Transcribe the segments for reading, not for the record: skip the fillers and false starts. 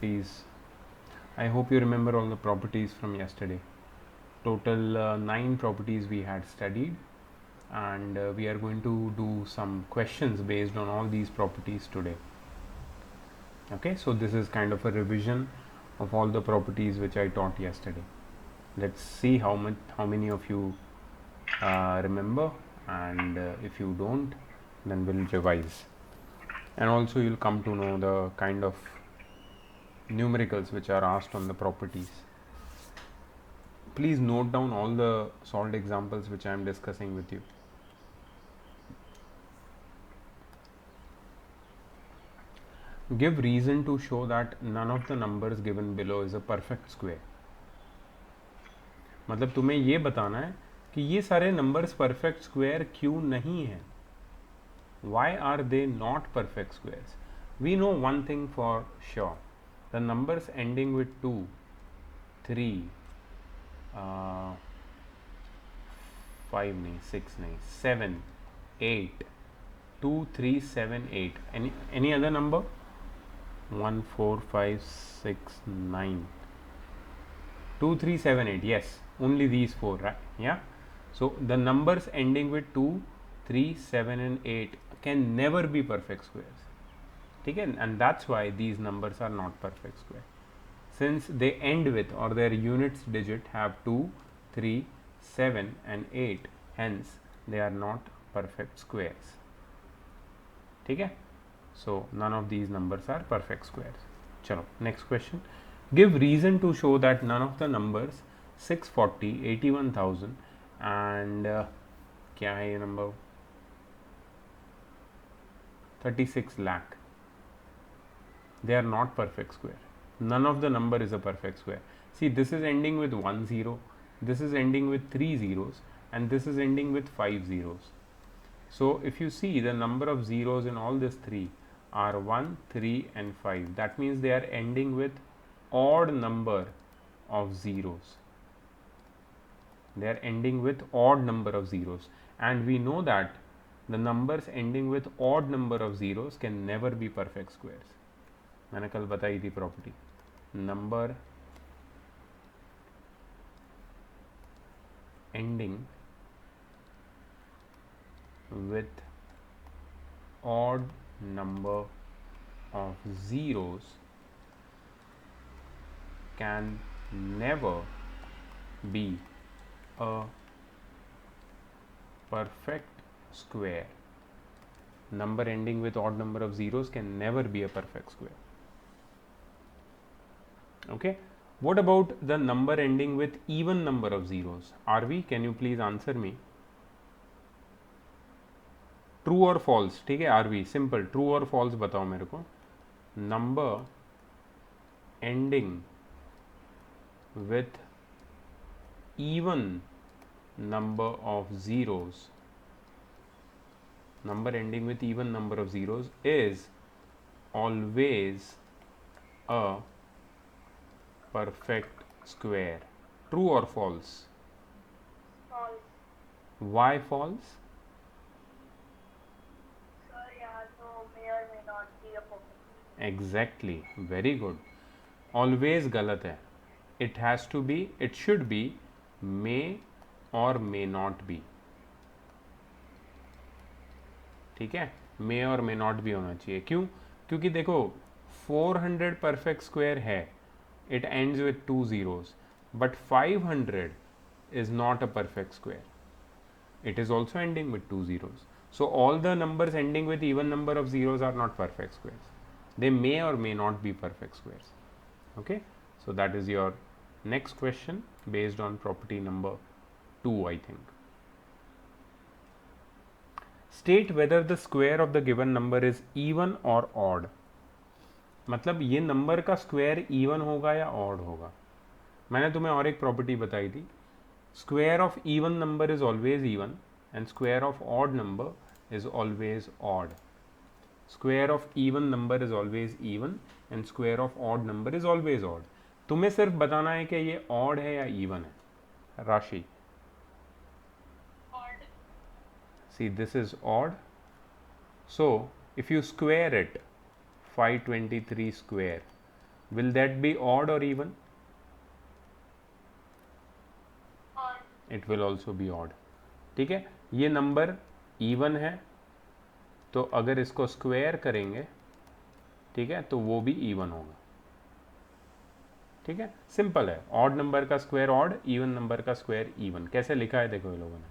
Please, I hope you remember all the properties from yesterday. Total 9 properties we had studied, and we are going to do some questions based on all these properties today. Okay, so this is kind of a revision of all the properties which I taught yesterday. Let's see how many of you remember, and if you don't, then we'll revise. And also you'll come to know the kind of numericals which are asked on the properties. Please note down all the solved examples which I am discussing with you. Give reason to show that none of the numbers given below is a perfect square. मतलब तुम्हें ये बताना है कि ये सारे numbers perfect square क्यों नहीं है. Why are they not perfect squares? We know one thing for sure. The numbers ending with 2, 3, 5 नहीं, 6 नहीं, 7, 8, 2, 3, 7, 8. Any other number? 1, 4, 5, 6, 9. 2, 3, 7, 8. Yes, only these 4, right? Yeah. So the numbers ending with 2, 3, 7 and 8 can never be perfect squares. ठीक है? And that's why these numbers are not perfect square. Since they end with, or their units digit have 2, 3, 7 and 8, hence they are not perfect squares. ठीक है? So none of these numbers are perfect squares. चलो, next question. Give reason to show that none of the numbers 640, 81,000 and क्या है ये number 36 lakh, they are not perfect square. None of the number is a perfect square. See, this is ending with 1 0, this is ending with 3 zeros, and this is ending with 5 zeros. So if you see, the number of zeros in all these three are 1, 3 and 5. That means they are ending with odd number of zeros. They are ending with odd number of zeros, and we know that the numbers ending with odd number of zeros can never be perfect squares. मैंने कल बताई थी property. Number ending with odd number of zeros can never be a perfect square. Number ending with odd number of zeros can never be a perfect square. Okay, what about the number ending with even number of zeros? RV, can you please answer me? True और false. ठीक है RV, simple true और false बताओ मेरे को. Number ending with even number of zeros, number ending with even number of zeros is always a perfect square. True or false? False. Why false? Sir, yeah, so may or may not be a perfect. Exactly, very good. Always गलत है. It has to be, it should be may or may not be. ठीक है, मे और may not भी होना चाहिए. क्यों? क्योंकि देखो 400 परफेक्ट स्क्वायर है, it ends with 2 zeros, but 500 is not a perfect square. It is also ending with 2 zeros. So all the numbers ending with even number of zeros are not perfect squares. They may or may not be perfect squares. Okay, so that is your next question based on property number 2, I think. State whether the square of the given number is even or odd. मतलब ये number का square even होगा या odd होगा. मैंने तुम्हें और एक प्रॉपर्टी बताई थी. Square of even number is always even and square of odd number is always odd. Square of even number is always even and square of odd number is always odd. तुम्हें सिर्फ बताना है कि ये odd है या even है. राशि, Odd. see this is odd. So if you square it, 523 square, Will that be odd or even? odd, It will also be odd. ठीक है, ये नंबर इवन है तो अगर इसको स्क्वायर करेंगे, ठीक है, तो वो भी इवन होगा. ठीक है, सिंपल है. ऑड नंबर का स्क्वायर ऑड, इवन नंबर का स्क्वायर इवन. कैसे लिखा है देखो ये लोगों ने.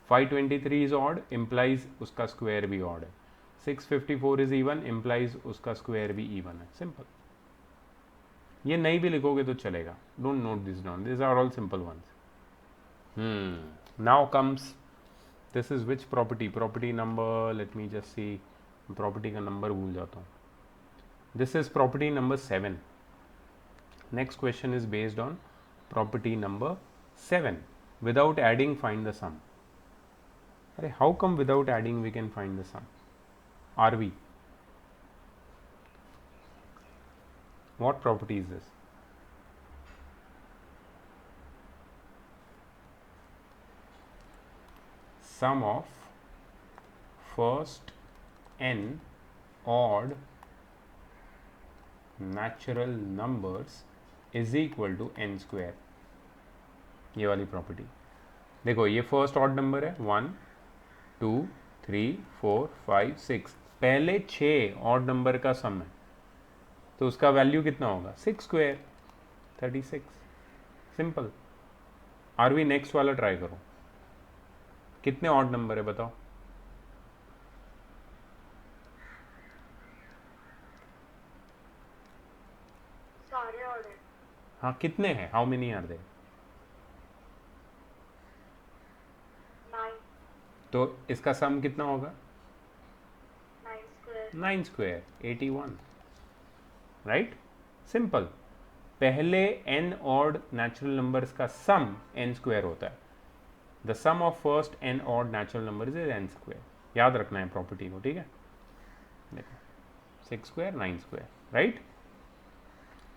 523 इज ऑड इम्प्लाइज उसका स्क्वायर भी ऑड है. 654 इज इवन इम्प्लाइज उसका स्क्वायर भी इवन है. सिंपल. ये नहीं भी लिखोगे तो चलेगा. Don't note this down, this are all simple ones. Now comes this is which property. Property number, let me just see. Property का नंबर भूल जाता हूँ. This is property number 7. Next question is based on property number 7. Without adding, find the sum. Arey, how come without adding we can find the sum? Are we? What property is this? Sum of first n odd natural numbers is equal to N square. ये वाली property देखो. ये first odd number है 1 2 3 4 5 6. पहले 6 odd number का सम है तो उसका वैल्यू कितना होगा? 6 स्क्वायर 36. सिंपल. आर वी नेक्स्ट वाला ट्राई करो. कितने ऑड नंबर है बताओ. सारे odd है. हाँ, कितने हैं? How many are there? 9, तो इसका सम कितना होगा? 9 square, 9 स्क्वायर 81. राइट. सिंपल. पहले n ऑड नेचुरल नंबर्स का सम n स्क्वायर होता है. The sum of first n odd natural numbers is n square. याद रखना है प्रॉपर्टी को. ठीक है, देखो 6 स्क्वायर 9 स्क्वायर. राइट.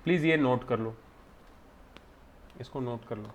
प्लीज ये नोट कर लो, इसको नोट कर लो.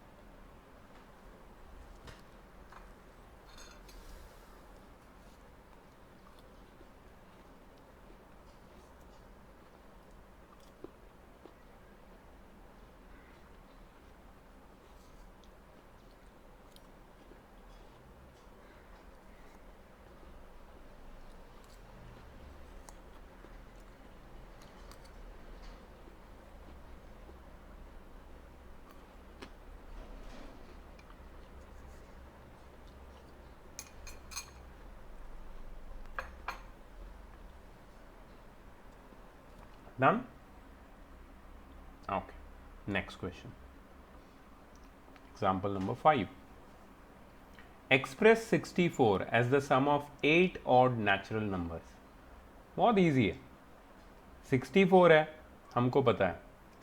Done? Okay. Next question. Example number 5. Express 64 as the sum of 8 odd natural numbers. बहुत easy है. 64 है, हमको पता है.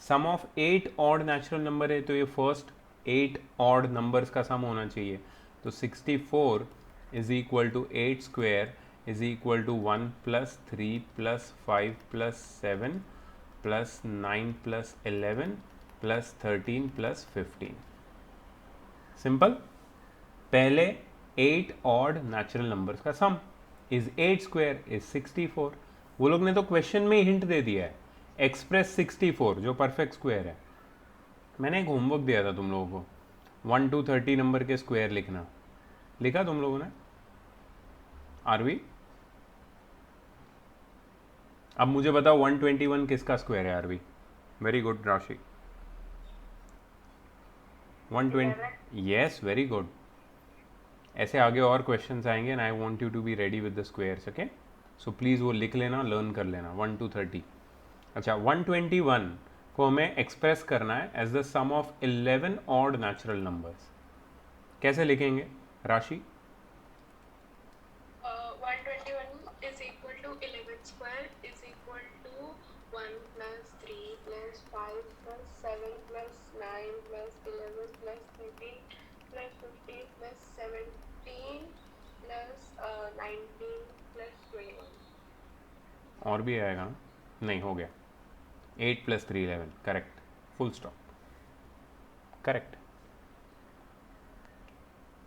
सम ऑफ 8 ऑड नेचुरल नंबर है तो ये फर्स्ट 8 ऑड नंबर्स का सम होना चाहिए. तो 64 is equal to 8 square is equal to 1 plus 3 plus 5 plus 7 plus 9 plus 11 plus 13 plus 15. Simple. पहले 8 ऑड नेचुरल नंबर्स का सम इज 8 स्क्वायर इज 64. वो लोग ने तो क्वेश्चन में ही हिंट दे दिया है. एक्सप्रेस 64 जो परफेक्ट स्क्वायर है. मैंने एक होमवर्क दिया था तुम लोगों को 1 to 30 नंबर के स्क्वायर लिखना. लिखा तुम लोगों ने? आरवी? अब मुझे बताओ 121 किसका स्क्वायर है? RV? Very good Rashi. 120. Yes, very good. ऐसे आगे और क्वेश्चंस आएंगे and I want you to be ready with the squares. Okay, so please वो लिख लेना, लर्न कर लेना. 1 to 30. अच्छा, 121 को हमें एक्सप्रेस करना है as the sum of 11 odd natural numbers. कैसे लिखेंगे राशि? 121 is equal to 11 square is equal to 1 plus 3 plus 5 plus 7 plus 9 plus 11 plus 13 plus 15 plus 17 plus 19 plus 21. और भी आएगा ना? नहीं, हो गया. 8 plus 3 11. Correct. Full stop. Correct.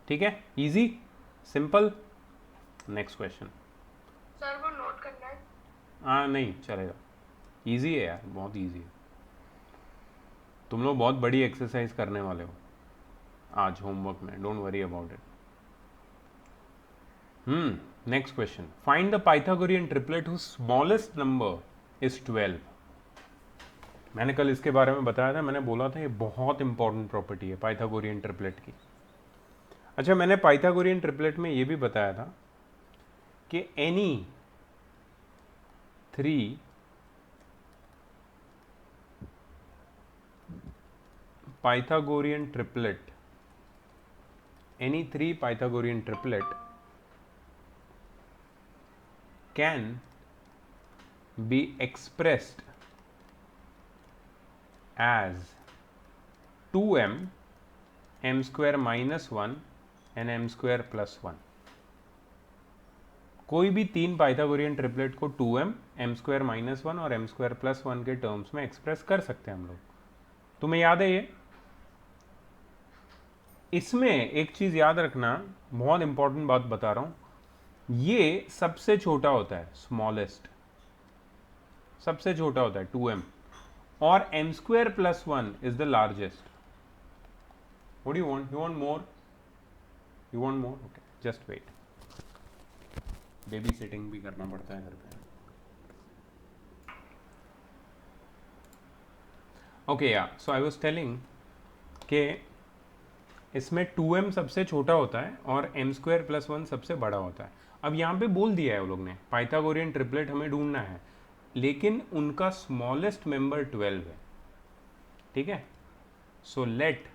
ठीक है, easy, simple. Next question. Sir वो नोट करना है. हाँ, नहीं चलेगा. इजी है यार, बहुत इजी है। तुम लोग बहुत बड़ी एक्सरसाइज करने वाले हो आज होमवर्क में, don't worry about it. Next question, find the Pythagorean triplet whose smallest number is 12। मैंने कल इसके बारे में बताया था, मैंने बोला था ये बहुत इंपॉर्टेंट प्रॉपर्टी है पाइथागोरियन ट्रिपलेट की। अच्छा, मैंने पाइथागोरियन ट्रिपलेट में ये भी बताया था कि any 3 Pythagorean triplet, any 3 Pythagorean triplet can be expressed as 2m, m square minus 1 and m square plus 1। कोई भी 3 पाइथागोरियन ट्रिपलेट को 2m, m स्क्वायर माइनस 1 और m स्क्वायर प्लस 1 के टर्म्स में एक्सप्रेस कर सकते हैं हम लोग। तुम्हें याद है ये? इसमें एक चीज याद रखना, बहुत इंपॉर्टेंट बात बता रहा हूं, ये सबसे छोटा होता है, स्मॉलेस्ट सबसे छोटा होता है 2m, और m square plus 1 is the largest. What do you want? You want more? You want more? Okay, just wait, babysitting भी करना पड़ता है घर पे। ओके या, सो आई वाज टेलिंग कि इसमें 2m सबसे छोटा होता है और m स्क्वायर प्लस 1 सबसे बड़ा होता है। अब यहाँ पे बोल दिया है वो लोग ने, पाइथागोरियन ट्रिपलेट हमें ढूंढना है, लेकिन उनका स्मॉलेस्ट मेंबर 12 है। ठीक है, सो लेट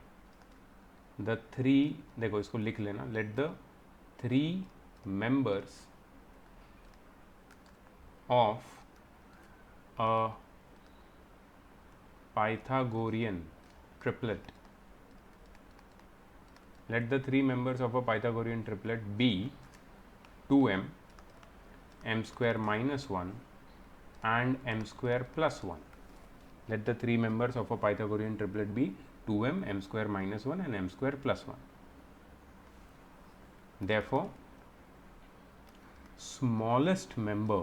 द 3, देखो इसको लिख लेना, let the 3 members of a Pythagorean triplet, let the 3 members of a Pythagorean triplet be 2m, m square minus 1 and m square plus 1। Let the 3 members of a Pythagorean triplet be 2m, m square minus 1 and m square plus 1। Therefore, smallest member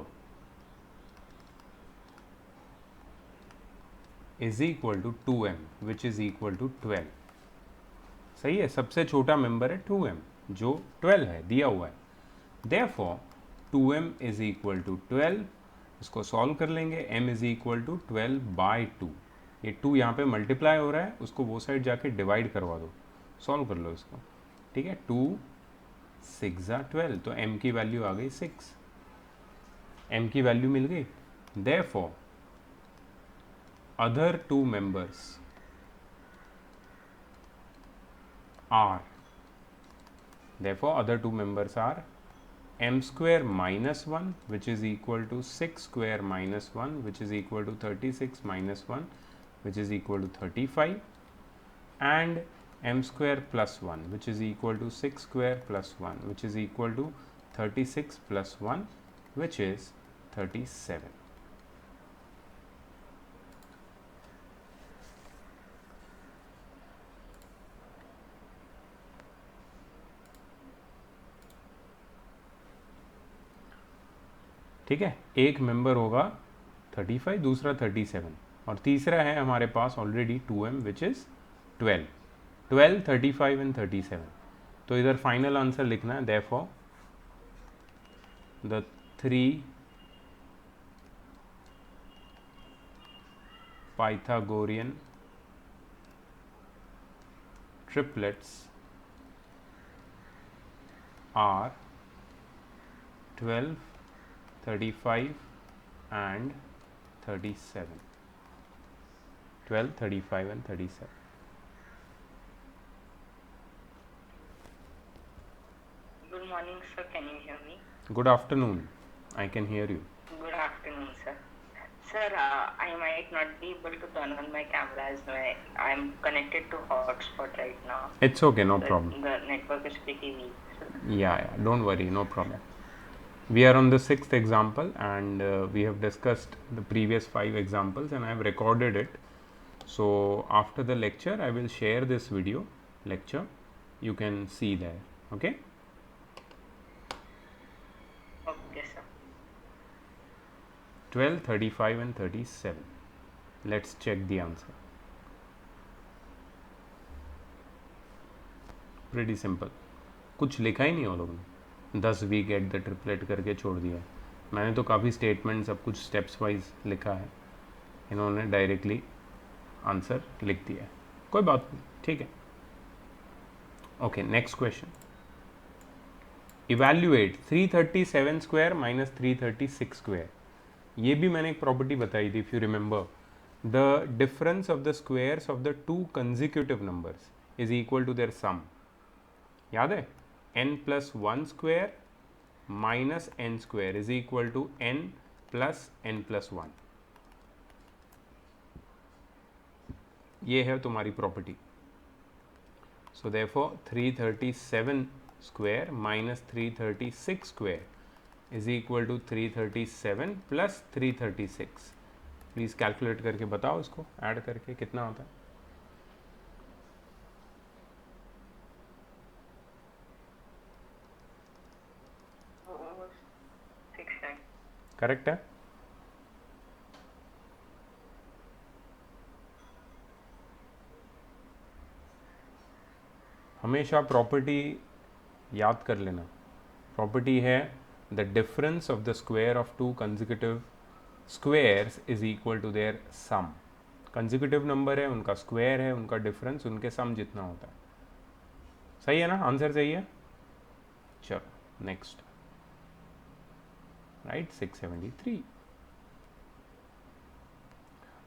is equal to 2m, which is equal to 12। सही है, सबसे छोटा member है 2m जो 12 है, दिया हुआ है। Therefore, 2m is equal to 12। इसको सॉल्व कर लेंगे, m is equal to 12 by 2। ये 2 यहाँ पे मल्टीप्लाई हो रहा है, उसको वो साइड जाके डिवाइड करवा दो, सॉल्व कर लो इसको। ठीक है, 2 6 12, तो m की वैल्यू आ गई 6, m की वैल्यू मिल गई। Therefore, other 2 members are, therefore other 2 members are m square minus 1, which is equal to 6 square minus 1, which is equal to 36 minus 1, which is equal to 35, and m square plus 1, which is equal to 6 square plus 1, which is equal to 36 plus 1, which is 37। ठीक है, एक member होगा 35, दूसरा 37, और तीसरा है हमारे पास already 2m which is 12, 35 and 37। तो इधर फाइनल आंसर लिखना है, therefore the 3 Pythagorean triplets are 12, 35 and 37। 12, 35 and 37। Good morning, sir. Can you hear me? Good afternoon. I can hear you. Good afternoon, sir. Sir, I might not be able to turn on my camera as I'm connected to hotspot right now. It's okay, no problem. The network is pretty weak, sir. Yeah, don't worry, no problem. We are on the 6th example, and we have discussed the previous 5 examples, and I have recorded it. So after the lecture, I will share this video lecture. You can see there. Okay. Okay, sir. 12, 35 and 37. Let's check the answer. Pretty simple. कुछ लिखा ही नहीं वो लोगों ने, 10 we get the triplet करके छोड़ दिया है। मैंने तो काफ़ी स्टेटमेंट सब कुछ स्टेप्स वाइज लिखा है, इन्होंने डायरेक्टली आंसर लिख दिया है। कोई बात नहीं, ठीक है। Okay, next question. Evaluate 337 square minus 336 square. ये भी मैंने एक प्रॉपर्टी बताई थी, if you remember, the difference of the squares of the two consecutive numbers is equal to their sum. याद है, n plus 1 square minus n square is equal to n plus n plus 1। ये है तुम्हारी property. So therefore 337 square minus 336 square is equal to 337 plus 336। Please calculate करके बताओ इसको, add करके कितना होता है। करेक्ट है। हमेशा प्रॉपर्टी याद कर लेना। प्रॉपर्टी है the difference of the square of two consecutive squares is equal to their sum. Consecutive number है, उनका स्क्वायर है, उनका डिफरेंस उनके सम जितना होता है। सही है ना, आंसर सही है। चलो next, right, 673।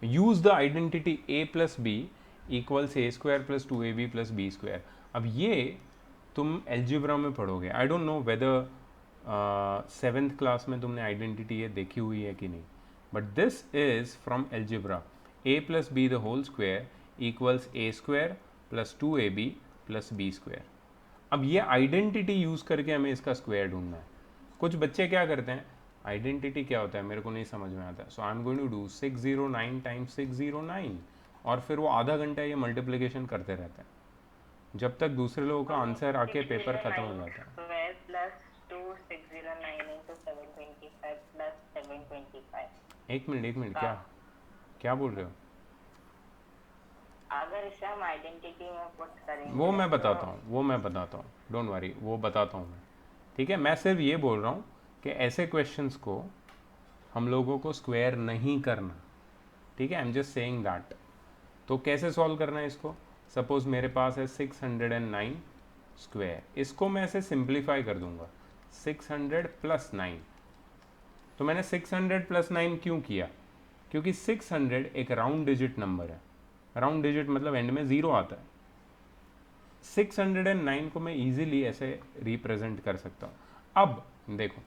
Use the identity a plus B equals A square plus 2ab plus B square. अब ये तुम एल्जिब्रा में पढ़ोगे। I don't know whether 7th class में तुमने आइडेंटिटी ये देखी हुई है कि नहीं, but this is from algebra. a plus B the whole square equals A square plus 2ab plus B square. अब ये आइडेंटिटी यूज करके हमें इसका स्क्वायर ढूंढना है। कुछ बच्चे क्या करते हैं, आइडेंटिटी क्या होता है मेरे को नहीं समझ में आता, so I am going to do 609 times 609, और फिर वो आधा घंटा ये मल्टीप्लिकेशन करते रहते हैं जब तक दूसरे लोगों का आंसर आके पेपर खत्म हो जाता है। एक मिनट, क्या बोल रहे हो? अगर इसे हम आइडेंटिटी में पुट करेंगे वो मैं बताता हूँ, डोंट वरी, वो बताता हूँ मैं, ठीक है। मैं सिर्फ ये बोल रहा हूँ कि ऐसे क्वेश्चंस को हम लोगों को स्क्वायर नहीं करना, ठीक है। I am just saying that. तो कैसे सॉल्व करना है इसको? सपोज मेरे पास है 609 स्क्वायर, इसको मैं ऐसे सिंप्लीफाई कर दूंगा 600 प्लस 9। तो मैंने 600 प्लस 9 क्यों किया? क्योंकि 600 एक राउंड डिजिट नंबर है। राउंड डिजिट मतलब एंड में 0 आता है। 609 को मैं इजीली ऐसे रिप्रेजेंट कर सकता हूँ। अब देखो,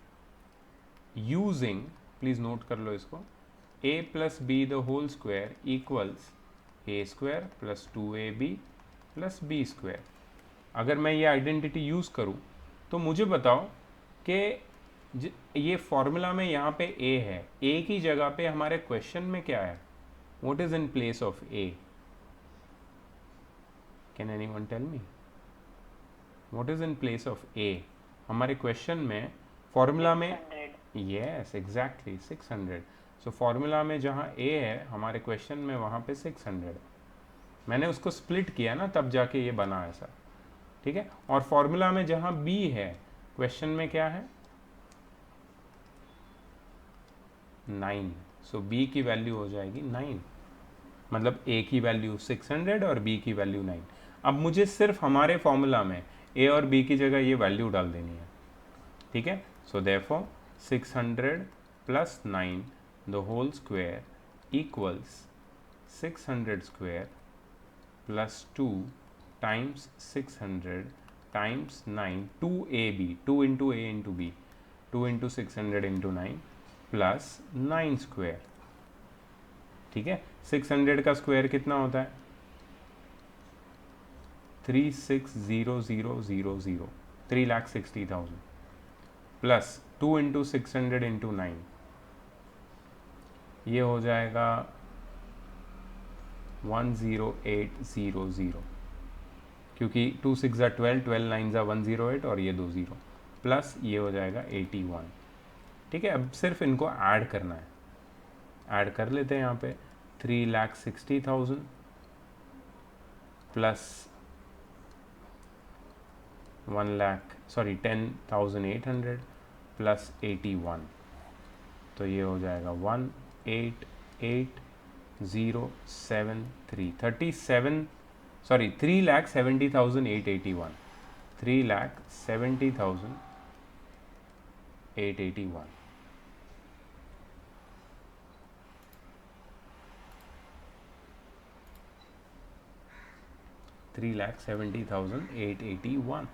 यूजिंग, प्लीज नोट कर लो इसको, a plus B the whole square equals A square plus 2ab plus B square. अगर मैं ये आइडेंटिटी यूज करूँ तो मुझे बताओ कि ये फॉर्मूला में यहाँ पे a है, a की जगह पे हमारे क्वेश्चन में क्या है? What is in place of a? Can anyone tell me what is in place of a? हमारे क्वेश्चन में फॉर्मूला में, यस एग्जैक्टली 600। सो फॉर्मूला में जहाँ a है हमारे क्वेश्चन में वहाँ पे 600 है। मैंने उसको स्प्लिट किया ना, तब जाके ये बना ऐसा, ठीक है। और फॉर्मूला में जहाँ b है क्वेश्चन में क्या है? 9। सो b की वैल्यू हो जाएगी 9, मतलब a की वैल्यू 600 और b की वैल्यू 9। अब मुझे सिर्फ हमारे फॉर्मूला में a और b की जगह ये वैल्यू डाल देनी है, ठीक है। So therefore 600 plus 9 the whole square equals 600 square plus 2 times 600 times 9, 2ab, 2 into a into b, 2 into 600 into 9 plus 9 square, ठीक है। 600 का स्क्वायर कितना होता है? 360,000, 3,60,000 प्लस 2 इंटू 600 इंटू 9, ये हो जाएगा 10800, क्योंकि 2 6 12, 12 9 108 और ये 2 0, प्लस ये हो जाएगा 81, ठीक है। अब सिर्फ इनको ऐड करना है, ऐड कर लेते हैं यहाँ पे 3,60,000 प्लस 10,800 प्लस 81, तो ये हो जाएगा 3,70,881, 3,70,881. 3,70,881.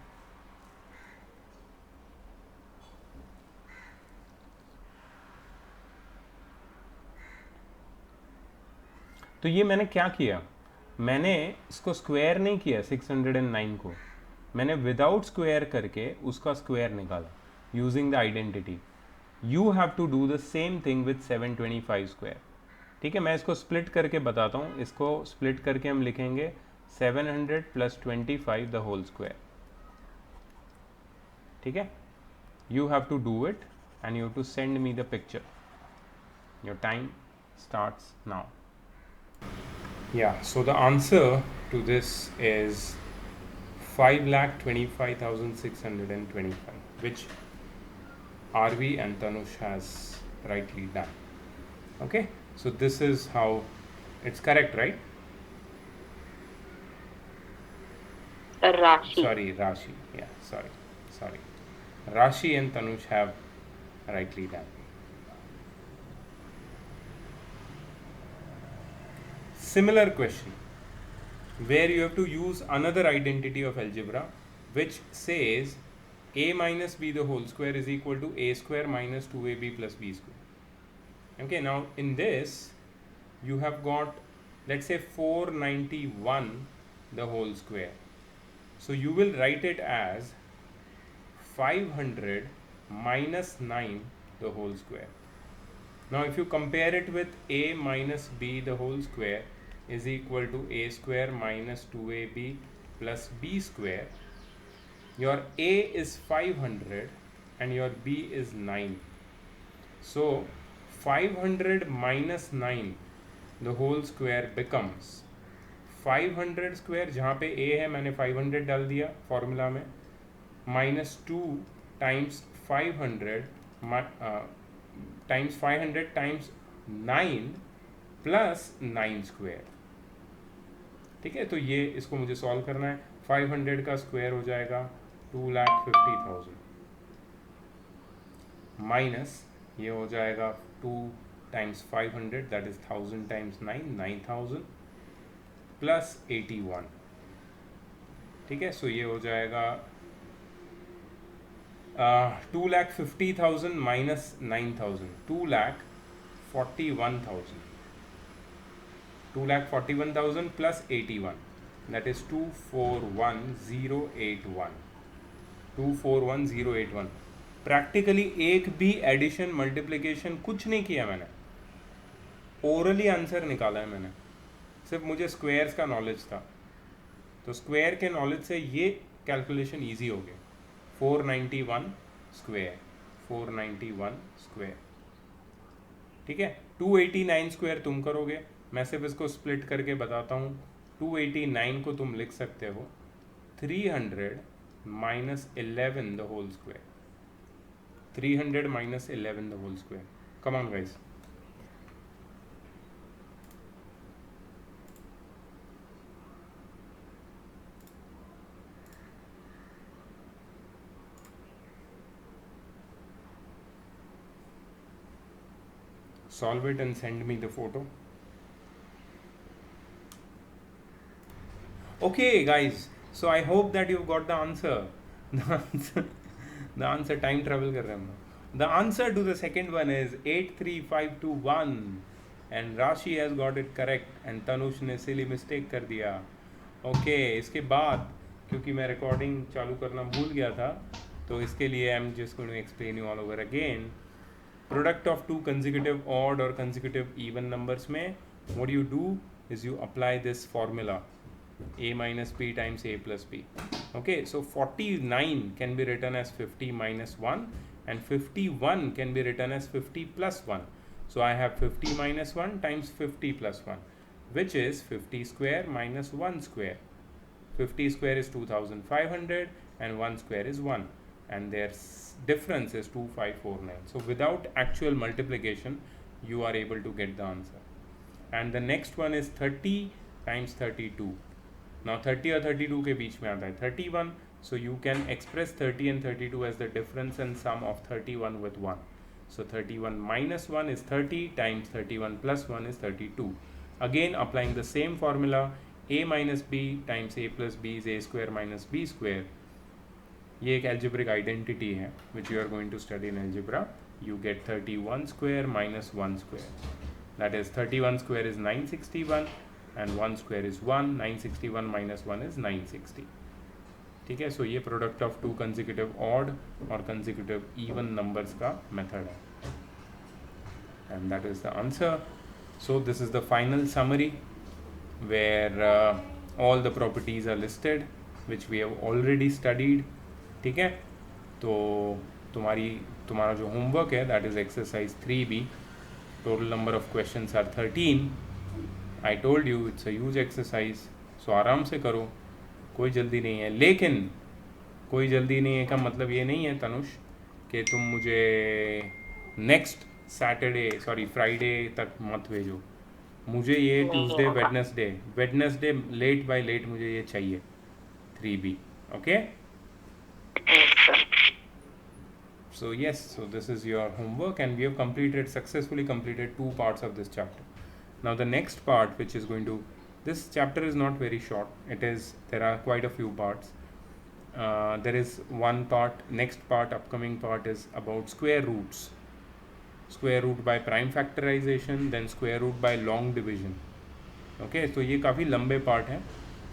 तो ये मैंने क्या किया, मैंने इसको स्क्वायर नहीं किया 609 को, मैंने विदाउट स्क्वायर करके उसका स्क्वायर निकाला using the identity. You have to do the same thing with 725 square. ठीक है, मैं इसको स्प्लिट करके बताता हूँ. इसको स्प्लिट करके हम लिखेंगे 700 प्लस 25 द होल स्क्वायर. ठीक है, you have to do it and you have to send me the picture. Your time starts now. Yeah, so the answer to this is 5,25,625, which RV and Tanush has rightly done. Okay, so this is how it's correct, right? Rashi. Sorry, Rashi. Yeah, sorry. Rashi and Tanush have rightly done. Similar question where you have to use another identity of algebra which says a minus b the whole square is equal to a square minus 2ab plus b square. Okay, now in this you have got, let's say, 491 the whole square. So you will write it as 500 minus 9 the whole square. Now if you compare it with a minus b the whole square is equal to a square minus 2ab plus b square, your a is 500 and your b is 9. So 500 minus 9 the whole square becomes 500 square, जहाँ पे a है मैंने 500 डाल दिया formula में, minus 2 times 500 times 500 times 9 plus 9 square. ठीक है, तो ये इसको मुझे सॉल्व करना है. 500 का स्क्वायर हो जाएगा 2,50,000 माइनस ये हो जाएगा 2 times 500 that is 1000 times 9,000 plus 81. ठीक है, सो ये हो जाएगा 2,50,000 minus 9,000, 2,41,000. 2,41,000 plus 81, that is 241,081. 241,081. Practically एक भी एडिशन मल्टीप्लिकेशन कुछ नहीं किया मैंने, ओरली आंसर निकाला है मैंने. सिर्फ मुझे स्क्वायर्स का नॉलेज था, तो स्क्वायर के नॉलेज से ये कैलकुलेशन इजी हो गया. 491 स्क्वायर, 491 स्क्वायर. ठीक है, 289 स्क्वायर तुम करोगे, मैं सिर्फ इसको स्प्लिट करके बताता हूँ. 289 को तुम लिख सकते हो 300 minus 11 the whole square. 300 minus 11 the whole square. Come on guys. Solve it and send me the photo. Okay guys, so I hope that you've got the answer. The answer time travel कर रहे हम. The answer to the second one is 83521 and Rashi has got it correct and Tanush ने silly mistake कर दिया. Okay, इसके बाद क्योंकि मैं recording चालू करना भूल गया था, तो इसके लिए I'm just going to explain you all over again. Product of two consecutive odd or consecutive even numbers में what you do is you apply this formula a minus b times a plus b. Okay, so 49 can be written as 50 minus 1 and 51 can be written as 50 plus 1. So I have 50 minus 1 times 50 plus 1, which is 50 square minus 1 square. 50 square is 2500 and 1 square is 1, and their difference is 2549. So without actual multiplication you are able to get the answer. And the next one is 30 times 32. Now 30 और 32 के बीच में आता है 31, so you can express 30 and 32 as the difference and sum of 31 with 1. So 31 minus 1 is 30 times 31 plus 1 is 32. Again applying the same formula, a minus b times a plus b is a square minus b square. ये एक algebraic identity है which you are going to study in algebra. You get 31 square minus 1 square. That is 31 square is 961 and 1 square is 1. 961 minus 1 is 960. ठीक है, so ये product of two consecutive odd और consecutive even numbers का method है, and that is the answer. So this is the final summary where all the properties are listed which we have already studied. ठीक है, तो तुम्हारा जो homework है that is exercise 3B. Total number of questions are 13. I told you it's a huge exercise, so आराम से करो, कोई जल्दी नहीं है. लेकिन कोई जल्दी नहीं है का मतलब ये नहीं है तनुष कि तुम मुझे नेक्स्ट फ्राइडे तक मत भेजो. मुझे ये Tuesday Wednesday late by late मुझे ये चाहिए 3B. Okay, so yes, so this is your homework and we have successfully completed 2 parts of this chapter. Now the next part, which is going to, this chapter is not very short, there are quite a few parts. There is one part, next part, upcoming part is about square roots. Square root by prime factorization, then square root by long division. Okay, तो ये काफ़ी लंबे part हैं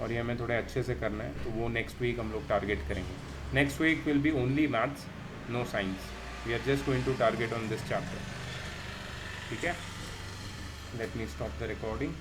और ये हमें थोड़े अच्छे से करना है, तो वो नेक्स्ट वीक हम लोग टारगेट करेंगे. Next week will be only maths, no science. We are just going to target on this chapter. ठीक है, let me stop the recording.